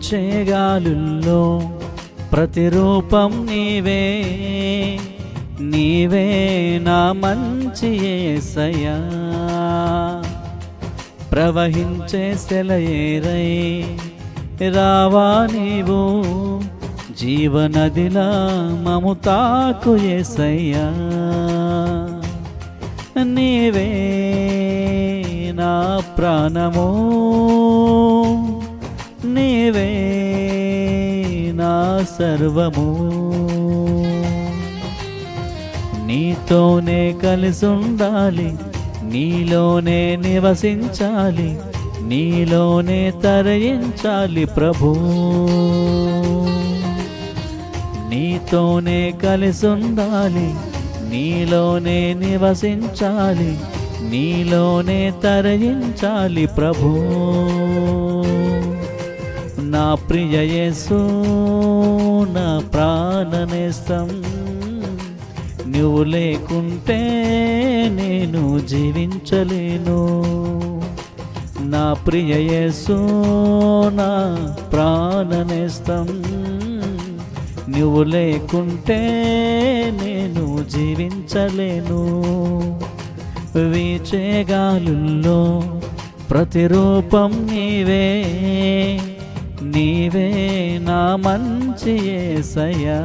వీచేగాలుల్లో ప్రతిరూపం నీవే, నీవే నా మంచి యేసయ్యా. ప్రవహించే సెలయేరై రావా నీవు, జీవనదిలా మము తాకు యేసయ్యా. నీవే నా ప్రాణము, నీవే నా సర్వము. నీతోనే కలిసుండాలి, నీలోనే నివసించాలి, నీలోనే తరించాలి ప్రభు. నీతోనే కలిసుండాలి, నీలోనే నివసించాలి, నీలోనే తరించాలి ప్రభు. నా ప్రియ యేసు, నా ప్రాణనేస్తం, నువ్వు లేకుంటే నేను జీవించలేను. నా ప్రియ యేసు, నా ప్రాణనేస్తం, నువ్వు లేకుంటే నేను జీవించలేను. వీచేగాలుల్లో ప్రతిరూపం నీవే, నీవే నా మంచి యేసయ్యా.